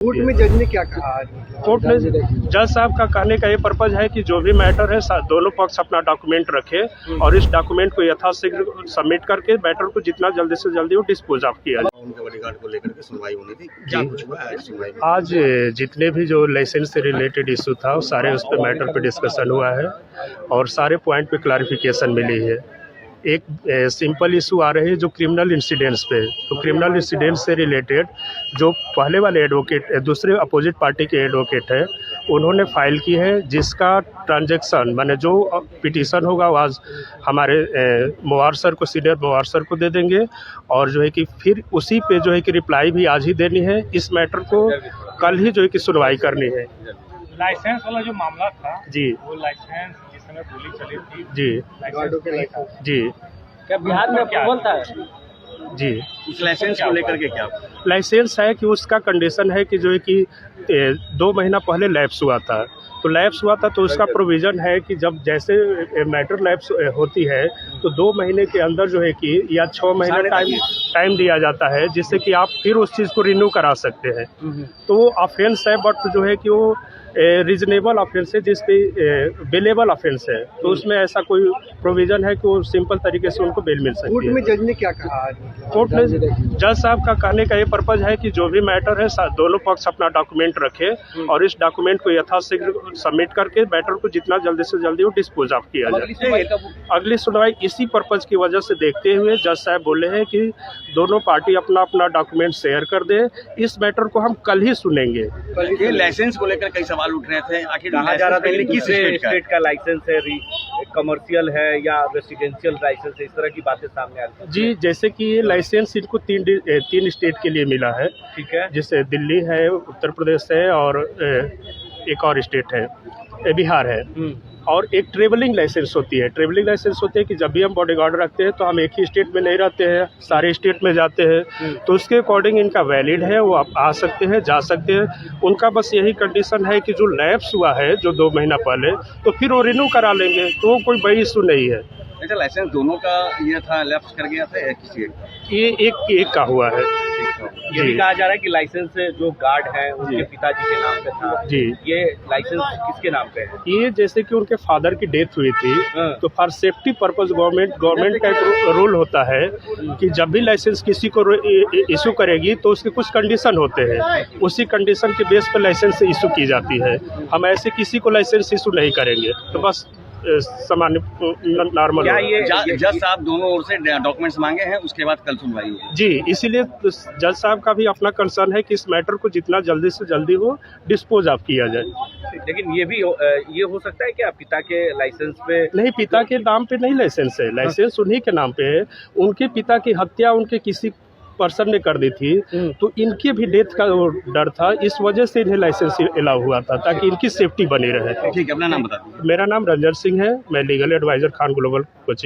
Court में जज ने क्या कहा? कोर्ट में जज साहब का कहने का ये पर्पज है कि जो भी मैटर है दोनों पक्ष अपना डॉक्यूमेंट रखे और इस डॉक्यूमेंट को यथाशीघ्र सबमिट करके मैटर को जितना जल्दी से जल्दी वो डिस्पोज ऑफ किया जाए। उनके बॉडीगार्ड को लेकर के सुनवाई होनी थी, क्या कुछ हुआ है सुनवाई में? आज जितने भी जो लाइसेंस से रिलेटेड इशू था वो सारे उस पर मैटर पे डिस्कशन हुआ है और सारे पॉइंट पे क्लैरिफिकेशन मिली है। एक सिंपल इशू आ रहे हैं जो क्रिमिनल इंसिडेंट्स पे, तो क्रिमिनल इंसिडेंट्स से रिलेटेड जो पहले वाले एडवोकेट दूसरे अपोजिट पार्टी के एडवोकेट है उन्होंने फाइल की है, जिसका ट्रांजैक्शन माने जो पिटीशन होगा वो आज हमारे मुवार सर को, सीनियर मुवार सर को दे देंगे और जो है कि फिर उसी पे जो है कि रिप्लाई भी आज ही देनी है। इस मैटर को कल ही जो है कि सुनवाई करनी है। लाइसेंस वाला जो मामला था जी, वो लाइसेंस जिस समय गोली चली थी जी जी क्या बिहार में अप्रूवल था? जी, उस लाइसेंस को लेकर के क्या? लाइसेंस है कि उसका कंडीशन है कि जो है कि 2 महीना पहले लैप्स हुआ था, तो लैप्स हुआ था तो उसका प्रोविज़न है कि जब जैसे मैटर लैप्स होती है तो 2 महीने के अंदर जो है कि या 6 महीने टाइम दिया जाता है, जिससे कि आप फिर उस चीज़ को रिन्यू करा सकते हैं। तो वो ऑफेंस है, बट जो है कि वो रीजनेबल ऑफेंस है, जिस पे बेलेबल ऑफेंस है, तो उसमें ऐसा कोई प्रोविज़न है कि वो सिंपल तरीके से उनको बेल मिल सकती है। कोर्ट में जज ने क्या कहा? कोर्ट में जज साहब का कहने का ये पर्पज है कि जो भी मैटर है दोनों पक्ष अपना डॉक्यूमेंट रखे और इस डॉक्यूमेंट को यथाशीघ्र सबमिट करके मैटर को जितना जल्दी से जल्दी वो डिस्पोज ऑफ किया जाए। अगली सुनवाई इसी पर्पज की वजह से देखते हुए जज साहब बोले हैं कि दोनों पार्टी अपना अपना डॉक्यूमेंट शेयर कर दे। इस मैटर को हम कल ही सुनेंगे। ये लाइसेंस को लेकर कई सवाल उठ रहे थे, आखिर कहा जा रहा था कि किस स्टेट का लाइसेंस है, कमर्शियल है या रेसिडेंशियल लाइसेंस है, इस तरह की बातें सामने आ रही हैं। जी, जैसे कि ये लाइसेंस इनको तीन स्टेट के लिए मिला है, ठीक है, जैसे दिल्ली है, उत्तर प्रदेश है और एक और स्टेट है, बिहार है। और एक ट्रेवलिंग लाइसेंस होती है। ट्रेवलिंग लाइसेंस होती है कि जब भी हम बॉडीगार्ड रखते हैं तो हम एक ही स्टेट में नहीं रहते हैं, सारे स्टेट में जाते हैं, तो उसके अकॉर्डिंग इनका वैलिड है, वो आप आ सकते हैं, जा सकते हैं। उनका बस यही कंडीशन है कि जो लैप्स हुआ है जो 2 महीना पहले, तो फिर वो रिन्यू करा लेंगे, तो कोई बड़ी इशू नहीं है। अच्छा, लाइसेंस दोनों का ये था, लैप्स कर गया था या किसी एक का? ये एक का हुआ है। ये भी कहा जा रहा है कि लाइसेंस जो गार्ड है उनके पिताजी के नाम पे था। जी, ये लाइसेंस किसके नाम पे है? ये जैसे कि उनके फादर की डेथ हुई थी, तो फॉर सेफ्टी पर्पस गवर्नमेंट का एक रूल होता है कि जब भी लाइसेंस किसी को इशू करेगी तो उसके कुछ कंडीशन होते हैं, उसी कंडीशन के बेस पर लाइसेंस इशू की जाती है। हम ऐसे किसी को लाइसेंस इशू नहीं करेंगे, तो बस सामान्य नॉर्मल। क्या ये जज साहब दोनों ओर से डॉक्यूमेंट्स मांगे हैं, उसके बाद कल सुनवाई होगी? जी, इसीलिए जज साहब का भी अपना कंसर्न है कि इस मैटर को जितना जल्दी से जल्दी हो डिस्पोज ऑफ किया जाए। लेकिन ये हो सकता है कि पिता के लाइसेंस पे नहीं, पिता के नाम पे नहीं लाइसेंस है, लाइसेंस उन्हीं के नाम पे है। उनके पिता की हत्या उनके किसी पर्सन ने कर दी थी, तो इनके भी डेथ का डर था, इस वजह से इन्हें लाइसेंस अलाउ हुआ था ताकि इनकी सेफ्टी बनी रहे। ठीक है, अपना नाम बता दीजिए। मेरा नाम रंजन सिंह है, मैं legal advisor Khan global coaching